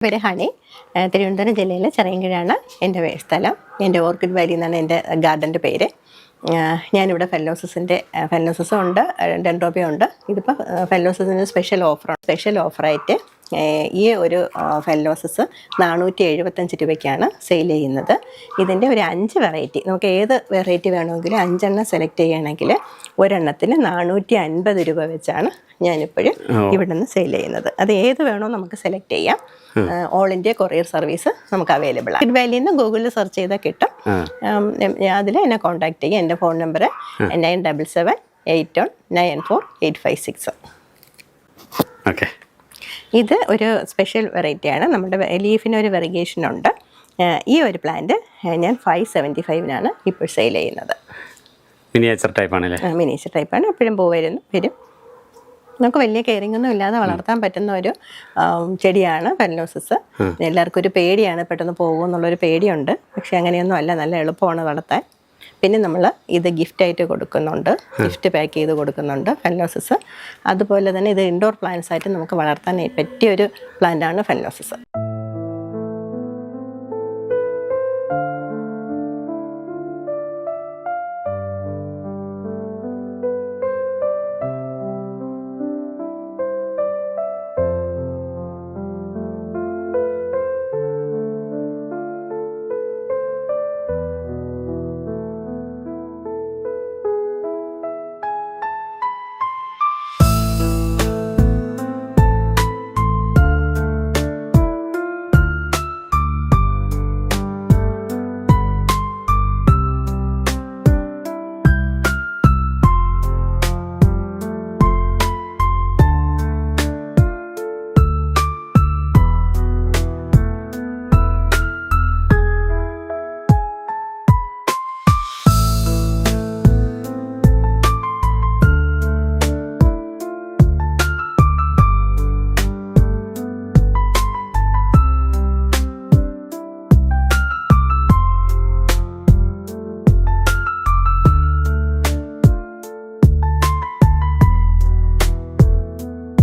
പേര് ഹണി. തിരുവനന്തപുരം ജില്ലയിലെ ചിറയൻകീഴാണ് എൻ്റെ സ്ഥലം. എൻ്റെ ഓർക്കിഡ് വാലി എന്നാണ് എൻ്റെ ഗാർഡൻ്റെ പേര്. ഞാനിവിടെ ഫെല്ലോസിസും ഉണ്ട്, ഡെൻഡ്രോബിയം ഉണ്ട്. ഇതിപ്പോൾ ഫെല്ലോസിസിൻ്റെ സ്പെഷ്യൽ ഓഫറായിട്ട് ഈ ഒരു ഫെല്ലോസിസ് 475 രൂപയ്ക്കാണ് സെയിൽ ചെയ്യുന്നത്. ഇതിൻ്റെ ഒരു 5 വെറൈറ്റി, നമുക്ക് ഏത് വെറൈറ്റി വേണമെങ്കിലും 5 എണ്ണം സെലക്ട് ചെയ്യുകയാണെങ്കിൽ ഒരെണ്ണത്തിന് 450 രൂപ വെച്ചാണ് ഞാനിപ്പോഴും ഇവിടെ നിന്ന് സെയിൽ ചെയ്യുന്നത്. അത് ഏത് വേണോ നമുക്ക് സെലക്ട് ചെയ്യാം. ഓൾ ഇന്ത്യ കൊറിയർ സർവീസ് നമുക്ക് അവൈലബിൾ ആണ്. വാലിയിൽ നിന്ന് ഗൂഗിളിൽ സെർച്ച് ചെയ്താൽ കിട്ടും. അതിൽ എന്നെ കോൺടാക്ട് ചെയ്യുക. എൻ്റെ ഫോൺ നമ്പർ 9778194856. ഓക്കെ, ഇത് ഒരു സ്പെഷ്യൽ വെറൈറ്റിയാണ്. നമ്മുടെ ലീഫിന് ഒരു വെറിഗേഷൻ ഉണ്ട്. ഈ ഒരു പ്ലാന്റ് ഞാൻ 575-നാണ് ഇപ്പോൾ സെയിൽ ചെയ്യുന്നത്. മിനിയേച്ചർ ടൈപ്പാണല്ലേ? മിനിയേച്ചർ ടൈപ്പാണ്. എപ്പോഴും വരും. നമുക്ക് വലിയ കെയറിംഗ് ഒന്നും ഇല്ലാതെ വളർത്താൻ പറ്റുന്ന ഒരു ചെടിയാണ് ഫെല്ലോസിസ്. എല്ലാവർക്കും ഒരു പേടിയാണ്, പെട്ടെന്ന് പോകുമെന്നുള്ളൊരു പേടിയുണ്ട്. പക്ഷെ അങ്ങനെയൊന്നും അല്ല, നല്ല എളുപ്പമാണ് വളർത്താൻ. പിന്നെ നമ്മൾ ഇത് ഗിഫ്റ്റായിട്ട് കൊടുക്കുന്നുണ്ട്, ഗിഫ്റ്റ് പാക്ക് ചെയ്ത് കൊടുക്കുന്നുണ്ട് ഫെല്ലോസിസ്. അതുപോലെ തന്നെ ഇത് ഇൻഡോർ പ്ലാന്റ്സ് ആയിട്ട് നമുക്ക് വളർത്താൻ പറ്റിയൊരു പ്ലാന്റാണ് ഫെല്ലോസിസ്.